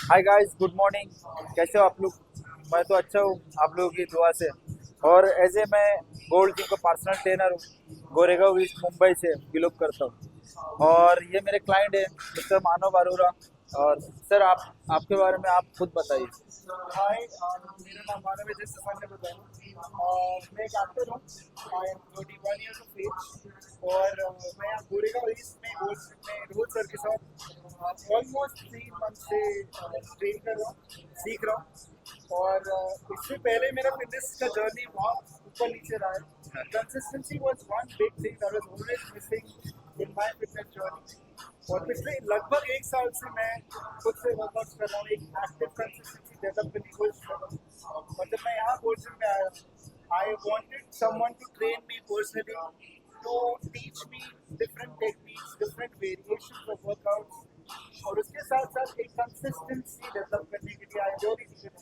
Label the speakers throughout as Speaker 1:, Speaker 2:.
Speaker 1: Hi guys, good morning. कैसे हो आप लोग? मैं तो अच्छा हूँ, आप लोगों की दुआ से। और एज ए मैं गोल्ड जिम का पर्सनल ट्रेनर हूँ। गोरेगांव ईस्ट मुंबई से बिलोंग करता हूँ। और ये मेरे क्लाइंट है मिस्टर मानव अरोरा। और सर, आप आपके बारे में आप खुद बताइए।
Speaker 2: हाय, मेरा नाम मानव है, जैसे मैंने बताया। मैं एक एक्टर हूँ। I am 31 years of age और मैं यहाँ गोरेगांव ईस्ट में रोहित सर के साथ ऑलमोस्ट 3 मंथ से ट्रेन कर रहा हूँ, सीख रहा हूँ। और इससे पहले मेरा फिटनेस का जर्नी बहुत ऊपर नीचे रहा है। Consistency was one big thing that was always missing in my fitness journey. और पिछले लगभग 1 साल से मैं खुद से वर्कआउट कर रहा हूँ, एक एक्टिव कंसिस्टेंसी डेवलप करने की कोशिश कर रहा हूँ। और जब मैं यहाँ कोचिंग में आया, I wanted someone to train me personally, to teach me different techniques, different variations of workouts. और उसके साथ साथ एक कंसिस्टेंसी डेवलप करने के लिए I really needed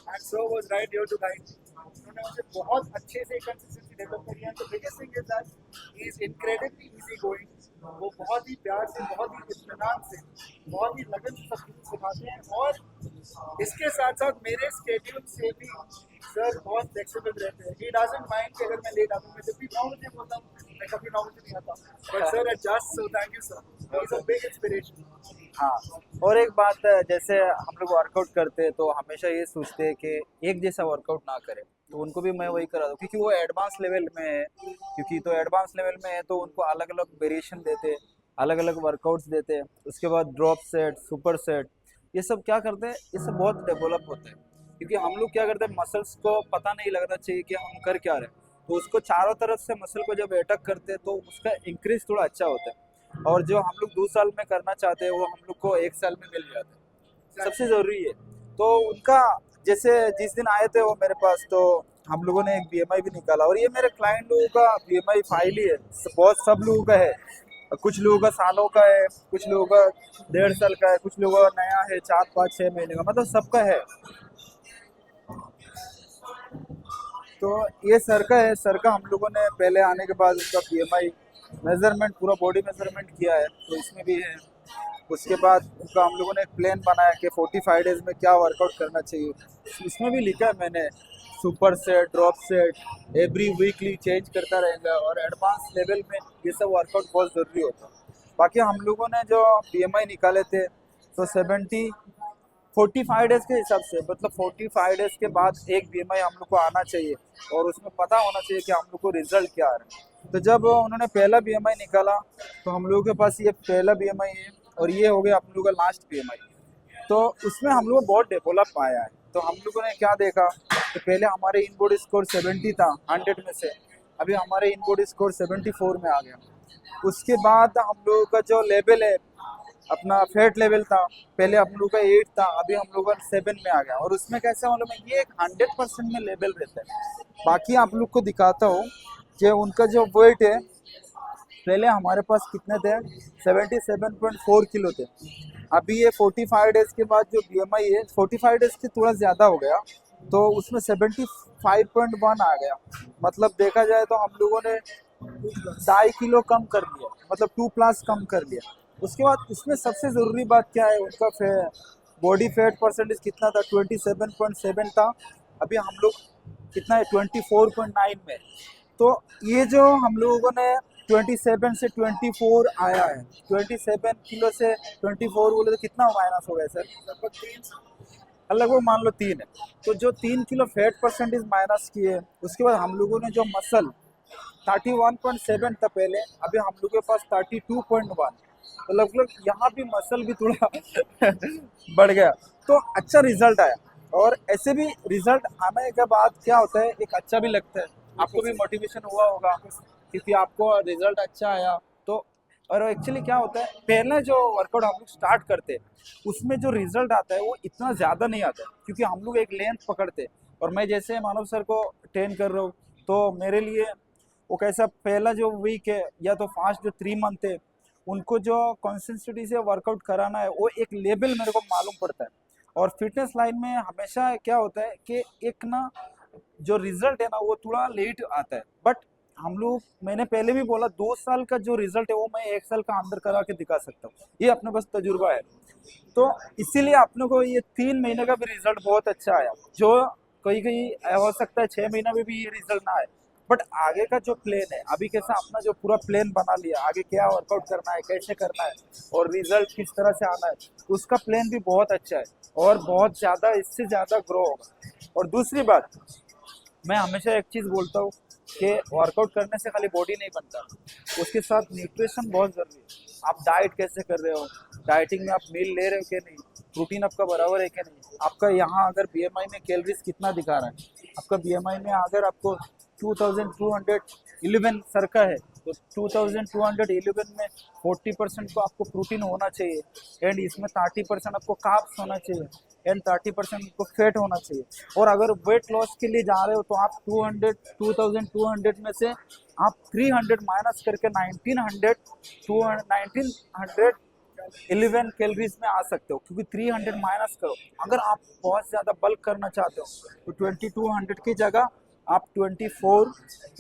Speaker 2: and so was right here to guide. उन्होंने मुझे बहुत अच्छे से कंसिस्टेंसी डेवलप करी है। तो biggest thing is that he is incredibly easy going. वो बहुत ही प्यार से, बहुत ही इत्मीनान से, बहुत ही लगन से सब कुछ सिखाते हैं। और इसके साथ साथ मेरे स्केड्यूल से भी सर बहुत फ्लेक्सिबल रहते हैं। ही डजंट माइंड कि अगर मैं लेट आता हूँ। मैं जब भी 9 बजे बोलता हूँ, मैं कभी 9 बजे नहीं आता, but sir adjust. So thank you sir, he is a big inspiration.
Speaker 1: हाँ। और एक बात है, जैसे हम लोग वर्कआउट करते हैं तो हमेशा ये सोचते हैं कि एक जैसा वर्कआउट ना करें। तो उनको भी मैं वही करा दूँ, क्योंकि वो एडवांस लेवल में है। क्योंकि तो एडवांस लेवल में है तो उनको अलग अलग वेरिएशन देते हैं, अलग अलग वर्कआउट्स देते हैं। उसके बाद ड्रॉप सेट, सुपर सेट, ये सब क्या करते हैं, ये सब बहुत डेवलप होते हैं। क्योंकि हम लोग क्या करते हैं, मसल्स को पता नहीं लगना चाहिए कि हम कर क्या रहे हैं। तो उसको चारों तरफ से मसल को जब अटैक करते हैं तो उसका इंक्रीज थोड़ा अच्छा होता है। और जो हम लोग 2 साल में करना चाहते हैं वो हम लोग को 1 साल में मिल जाता है। सबसे ज़रूरी है। तो उनका, जैसे जिस दिन आए थे वो मेरे पास, तो हम लोगों ने एक बीएमआई भी निकाला। और ये मेरे क्लाइंट लोगों का बीएमआई फाइल ही है। बहुत सब लोगों का है। कुछ लोगों का सालों का है, कुछ लोगों का 1.5 साल का है, कुछ लोगों का नया है 4 5 6 महीने का, मतलब सबका है। तो ये सर का है। सर का हम लोगों ने पहले आने के बाद उसका बीएमआई मेजरमेंट, पूरा बॉडी मेजरमेंट किया है, तो इसमें भी है। उसके बाद उनका हम लोगों ने एक प्लान बनाया कि 45 डेज में क्या वर्कआउट करना चाहिए। इसमें भी लिखा है मैंने, super set, drop set, every weekly change करता रहेगा। और एडवांस लेवल में ये सब वर्कआउट बहुत ज़रूरी होता है। बाकी हम लोगों ने जो बीएमआई निकाले थे, तो 45 डेज के हिसाब से, मतलब 45 डेज के बाद एक बीएमआई हम लोग को आना चाहिए। और उसमें पता होना चाहिए कि हम लोग को रिजल्ट क्या आ रहा है। तो जब उन्होंने पहला बीएमआई निकाला, तो हम लोगों के पास ये पहला बीएमआई है। और ये हो गया हम लोग का लास्ट बीएमआई। तो उसमें हम लोग को बहुत डेवलप आया है। तो हम लोगों ने क्या देखा, तो पहले हमारे इन बॉडी स्कोर 70 था 100 में से। अभी हमारे इन बॉडी स्कोर 74 में आ गया। उसके बाद हम लोगों का जो लेवल है, अपना फैट लेवल था, पहले हम लोग का 8 था, अभी हम लोग का 7 में आ गया। और उसमें कैसे मालूम है, ये एक 100% में लेवल रहता है। बाकी आप लोग को दिखाता हूँ कि उनका जो वेट है, पहले हमारे पास कितने थे, 77.4 किलो थे। अभी ये 45 डेज के बाद जो बीएमआई है, 45 डेज से थोड़ा ज़्यादा हो गया, तो उसमें 75.1 आ गया। मतलब देखा जाए तो हम लोगों ने 2.5 किलो कम कर दिया, मतलब 2+ कम कर लिया। उसके बाद उसमें सबसे ज़रूरी बात क्या है, उनका बॉडी फैट परसेंटेज कितना था, 27.7 था। अभी हम लोग कितना है, 24.9 में। तो ये जो हम लोगों ने 27 से 24 आया है, 27 किलो से 24 बोले तो कितना माइनस हो गया सर?
Speaker 2: लगभग 3 साल।
Speaker 1: लगभग मान लो 3 है। तो जो 3 किलो फैट परसेंटेज माइनस किए, उसके बाद हम लोगों ने जो मसल 31.7 था पहले, अभी हम लोग के पास 32.1। तो लगभग यहाँ भी मसल भी थोड़ा बढ़ गया। तो अच्छा रिजल्ट आया। और ऐसे भी रिजल्ट आने के बाद क्या होता है, एक अच्छा भी लगता है। आपको भी मोटिवेशन हुआ होगा, क्योंकि आपको रिजल्ट अच्छा आया। तो और एक्चुअली क्या होता है, पहले जो वर्कआउट हम लोग स्टार्ट करते हैं उसमें जो रिजल्ट आता है वो इतना ज़्यादा नहीं आता है, क्योंकि हम लोग एक लेंथ पकड़ते हैं। और मैं जैसे मानव सर को ट्रेन कर रहा हूँ, तो मेरे लिए वो कैसा, पहला जो वीक है या तो फर्स्ट जो 3 मंथ है, उनको जो कंसिस्टेंसी से वर्कआउट कराना है, वो एक लेवल मेरे को मालूम पड़ता है। और फिटनेस लाइन में हमेशा क्या होता है कि एक ना, जो रिजल्ट है ना वो थोड़ा लेट आता है। बट हम लोग, मैंने पहले भी बोला, 2 साल का जो रिजल्ट है वो मैं 1 साल का अंदर करा के दिखा सकता हूँ। ये अपने पास तजुर्बा है। तो इसीलिए अपने को ये 3 महीने का भी रिजल्ट बहुत अच्छा आया, जो कहीं कहीं हो सकता है 6 महीना में भी ये रिजल्ट ना आए। बट आगे का जो प्लान है, अभी कैसा अपना जो पूरा प्लान बना लिया, आगे क्या वर्कआउट करना है, कैसे करना है और रिजल्ट किस तरह से आना है, उसका प्लान भी बहुत अच्छा है और बहुत ज़्यादा इससे ज़्यादा ग्रो होगा। और दूसरी बात, मैं हमेशा एक चीज़ बोलता हूँ कि वर्कआउट करने से खाली बॉडी नहीं बनता, उसके साथ न्यूट्रिशन बहुत ज़रूरी है। आप डाइट कैसे कर रहे हो, डाइटिंग में आप मील ले रहे हो कि नहीं, प्रोटीन आपका बराबर है कि नहीं, आपका यहाँ अगर बीएमआई में कैलोरीज कितना दिखा रहा है, आपका बीएमआई में अगर आपको 2211 सर का है तो 2211 में 40% को आपको प्रोटीन होना चाहिए एंड इसमें 30% आपको कार्ब्स होना चाहिए एंड 30% को फैट होना चाहिए। और अगर वेट लॉस के लिए जा रहे हो तो आप 2200 में से आप 300 माइनस करके 1911 कैलोरीज में आ सकते हो, क्योंकि 300 माइनस करो। अगर आप बहुत ज़्यादा बल्क करना चाहते हो तो 2200 की जगह आप 24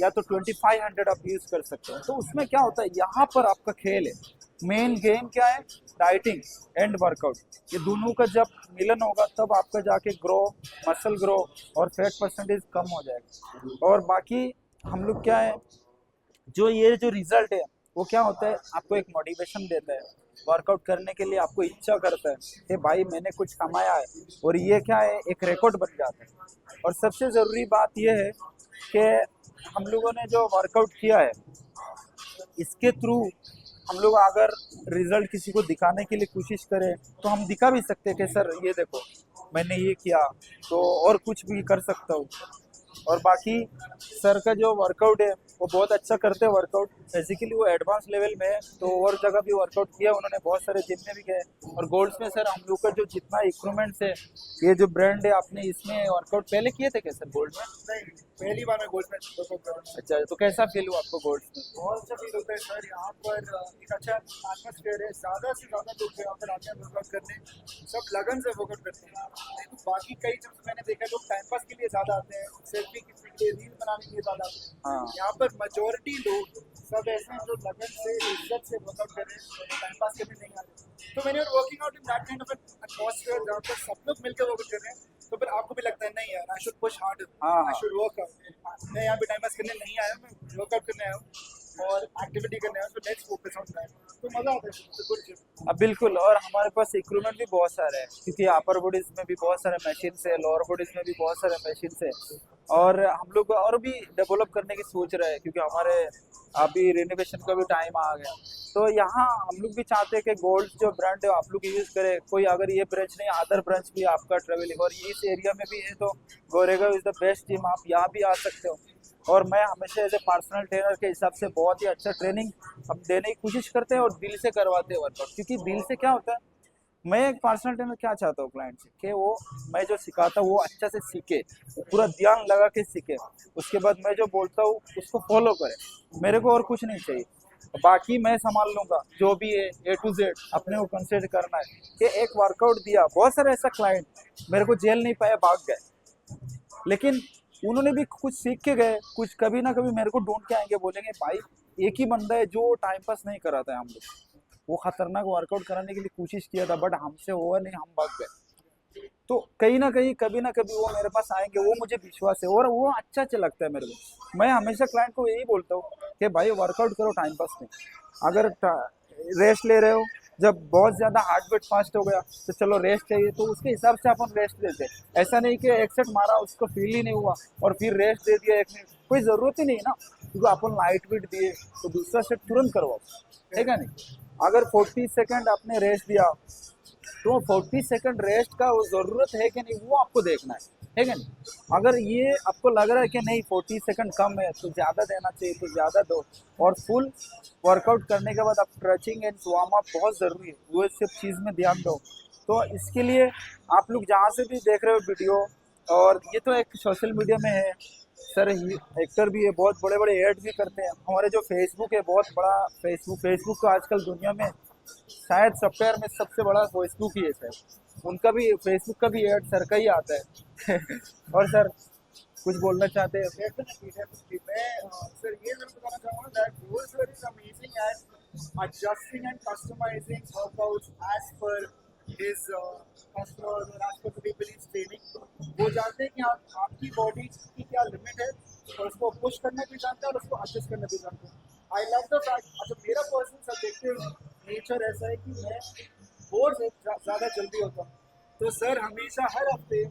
Speaker 1: या तो 2500 आप यूज़ कर सकते हो। तो उसमें क्या होता है, यहाँ पर आपका खेल है, मेन गेम क्या है, डाइटिंग एंड वर्कआउट, ये दोनों का जब मिलन होगा तब आपका जाके ग्रो, मसल ग्रो और फैट परसेंटेज कम हो जाएगा। और बाकी हम लोग क्या है, जो ये जो रिजल्ट है वो क्या होता है, आपको एक मोटिवेशन देता है वर्कआउट करने के लिए, आपको इच्छा करता है कि भाई मैंने कुछ कमाया है, और ये क्या है, एक रिकॉर्ड बन जाता है। और सबसे ज़रूरी बात यह है कि हम लोगों ने जो वर्कआउट किया है इसके थ्रू हम लोग अगर रिजल्ट किसी को दिखाने के लिए कोशिश करें तो हम दिखा भी सकते हैं कि सर ये देखो मैंने ये किया, तो और कुछ भी कर सकता हूँ। और बाकी सर का जो वर्कआउट है वो बहुत अच्छा करते हैं वर्कआउट, बेसिकली वो एडवांस लेवल में है, तो और जगह भी वर्कआउट किया उन्होंने, बहुत सारे जिम में भी गए। और गोल्ड्स में सर हम लोग का जो जितना इक्विपमेंट्स है, ये जो ब्रांड है, आपने इसमें वर्कआउट पहले किए थे क्या सर गोल्ड में?
Speaker 2: नहीं, पहली बार मैं गोल्ड में वर्कआउट कर रहा हूँ।
Speaker 1: अच्छा, तो कैसा फील हुआ आपको गोल्ड में?
Speaker 2: बहुत अच्छा फील होता है सर, यहाँ पर एक अच्छा एटमोसफेयर है, ज़्यादा से ज़्यादा लोग यहाँ पर आते हैं वर्कआउट करने, सब लगन से वर्कआउट करते हैं। नहीं तो बाकी कई जगह मैंने देखा है, लोग टाइम पास के लिए ज़्यादा आते हैं, सेल्फी के लिए, रील बनाने के लिए ज़्यादा आते हैं।
Speaker 1: हाँ
Speaker 2: यहाँ पर मेजोरिटी लोग सब ऐसे हैं जो लगन से, इज्जत से वर्कआउट कर रहे हैं, टाइम पास करने नहीं आ रहे। तो मैंने working out in that kind of atmosphere जहाँ पर सब लोग मिलकर वर्कआउट कर रहे हैं, तो फिर आपको भी लगता है नहीं यार, आई शुड पुश हार्डर,
Speaker 1: हाँ
Speaker 2: आई शुड वर्क आउट। मैं यहाँ पे टाइम पास करने नहीं आया, मैं वर्कआउट करने आया हूँ और एक्टिविटी करने आया हूँ, तो लेट्स फोकस ऑन दैट। तो मजा आता है, गुड जिम।
Speaker 1: अब बिल्कुल, और हमारे पास इक्विपमेंट भी बहुत सारे हैं, क्योंकि अपर बॉडीज में भी बहुत सारे मशीन्स है, लोअर बॉडीज में भी बहुत सारे मशीन्स है, और हम लोग और भी डेवलप करने की सोच रहे हैं, क्योंकि हमारे अभी रिनोवेशन का भी टाइम आ गया। तो यहाँ हम लोग भी चाहते हैं कि गोल्ड जो ब्रांड है आप लोग यूज़ करें, कोई अगर ये ब्रांच नहीं, अदर ब्रांच भी आपका ट्रेवलिंग और इस एरिया में भी है तो Goregaon is the best gym, आप यहाँ भी आ सकते हो। और मैं हमेशा एज ए पर्सनल ट्रेनर के हिसाब से बहुत ही अच्छा ट्रेनिंग हम देने की कोशिश करते हैं और दिल से करवाते हैं वर्कआउट, क्योंकि दिल से क्या होता है, मैं एक पर्सनल ट्रेनर क्या चाहता हूँ क्लाइंट से, कि वो मैं जो सिखाता हूँ वो अच्छा से सीखे, वो पूरा ध्यान लगा के सीखे, उसके बाद मैं जो बोलता हूँ उसको फॉलो करे, मेरे को और कुछ नहीं चाहिए, बाकी मैं संभाल लूँगा, जो भी है A to Z अपने को कंसिडर करना है। कि एक वर्कआउट दिया, बहुत सारे ऐसा क्लाइंट मेरे को जेल नहीं पाया, भाग गए, लेकिन उन्होंने भी कुछ सीख के गए, कुछ कभी ना कभी मेरे को ढूंढ के आएंगे, बोलेंगे भाई एक ही बंदा है जो टाइम पास नहीं कराता है हम लोग, वो खतरनाक वर्कआउट कराने के लिए कोशिश किया था बट हमसे हुआ नहीं, हम भाग गए। तो कहीं ना कहीं कभी ना कभी वो मेरे पास आएंगे, वो मुझे विश्वास है और वो अच्छा लगता है मेरे को। मैं हमेशा क्लाइंट को यही बोलता हूँ कि भाई वर्कआउट करो, टाइम पास नहीं, अगर रेस्ट ले रहे हो, जब बहुत ज़्यादा हार्ट बीट फास्ट हो गया तो चलो रेस्ट चाहिए, तो उसके हिसाब से अपन रेस्ट देते हैं। ऐसा नहीं कि एक सेट मारा उसको फील ही नहीं हुआ और फिर रेस्ट दे दिया 1 मिनट, कोई ज़रूरत ही नहीं ना, क्योंकि अपन लाइट बीट दिए तो दूसरा सेट तुरंत करवाओ, है क्या नहीं। अगर 40 सेकंड आपने रेस्ट दिया तो 40 सेकंड रेस्ट का वो ज़रूरत है कि नहीं, वो आपको देखना है कि नहीं। अगर ये आपको लग रहा है कि नहीं 40 सेकंड कम है तो ज़्यादा देना चाहिए तो ज़्यादा दो। और फुल वर्कआउट करने के बाद आप स्ट्रेचिंग एंड वार्म अप बहुत ज़रूरी है, वो सब चीज़ में ध्यान दो। तो इसके लिए आप लोग जहाँ से भी देख रहे हो वीडियो, और ये तो एक सोशल मीडिया में है सर, एक्टर भी है, बहुत बड़े बड़े ऐड भी करते हैं। हमारे जो फेसबुक है बहुत बड़ा, फेसबुक तो आजकल दुनिया में शायद सॉफ्टवेयर में सबसे बड़ा फेसबुक ही है सर, उनका भी फेसबुक का भी ऐड सर का ही आता है और सर कुछ बोलना चाहते हैं?
Speaker 2: Definitely, definitely. मैं सर ये जरूर बताना चाहूँगा that Rolls-Royce is amazing at adjusting and customizing workouts as per his as per the people he's training, वो जानते हैं कि आपकी बॉडी की क्या लिमिट है और उसको पुश करना भी जानते हैं और उसको एडजस्ट करना भी जानते हैं. आई लव द फैक्ट, अच्छा मेरा पर्सनल सब्जेक्टिव नेचर ऐसा है कि मैं बोर से ज़्यादा जल्दी होता हूँ. तो सर हमेशा हर हफ्ते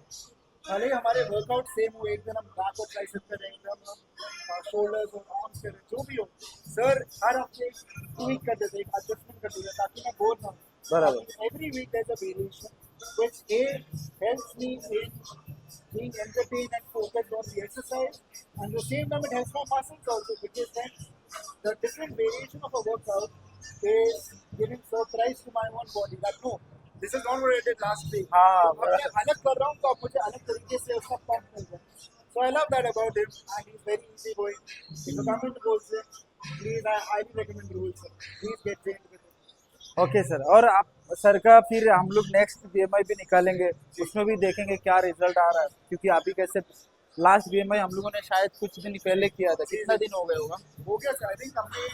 Speaker 2: भले ही हमारे वर्कआउट सेम हो, एक दिन हम बैक और ट्राइसेप करें, एक दिन हम शोल्डर्स और आर्म्स करें, जो भी हो, सर हर हफ्ते ट्वीक कर देते, एक एडजस्टमेंट कर देते ताकि मैं बोर ना हूँ.
Speaker 1: बराबर.
Speaker 2: Every week there's a variation which A helps me in being entertained and focused on the exercise, and at the same time it helps my muscles also, because then the different variation of a workout is giving surprise to my own body that no, this is not what I did last week.
Speaker 1: हाँ,
Speaker 2: तो अब मैं अलग कर रहा हूँ तो अब मुझे अलग तरीके से उसका पंप मिल जाए. So I love that about him, and he's very easy going. If you come into Goldsmith, please, I highly recommend Rahul sir. Please get trained with him.
Speaker 1: Okay sir. और आप सर का फिर हम लोग next BMI भी निकालेंगे, उसमें भी देखेंगे क्या रिजल्ट आ रहा है, क्योंकि अभी कैसे लास्ट बीएमआई हम लोगों ने शायद कुछ दिन पहले किया था. कितना दिन हो गए होगा?
Speaker 2: हो गया सर, आई थिंक हमने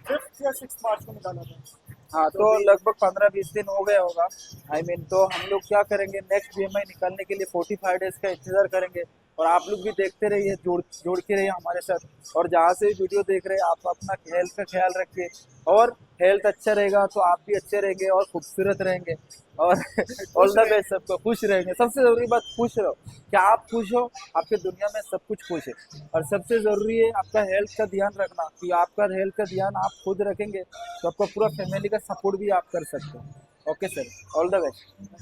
Speaker 2: 5th या 6th मार्च को निकाला था.
Speaker 1: हाँ, तो लगभग 15-20 दिन हो गए होगा. आई मीन तो हम लोग क्या करेंगे, नेक्स्ट बीएमआई निकालने के लिए 45 डेज का इंतजार करेंगे. और आप लोग भी देखते रहिए, जोड़ के रहिए हमारे साथ. और जहाँ से वीडियो देख रहे हैं आप अपना हेल्थ का ख्याल रखिए, और हेल्थ अच्छा रहेगा तो आप भी अच्छे रहेंगे और खूबसूरत रहेंगे. और ऑल द बेस्ट, सबको खुश रहेंगे. सबसे ज़रूरी बात खुश रहो. क्या आप खुश हो, आपके दुनिया में सब कुछ खुश है. और सबसे ज़रूरी है आपका हेल्थ का ध्यान रखना, कि आपका हेल्थ का ध्यान आप खुद रखेंगे तो आपका पूरा फैमिली का सपोर्ट भी आप कर सकते हो. Okay sir, all the best.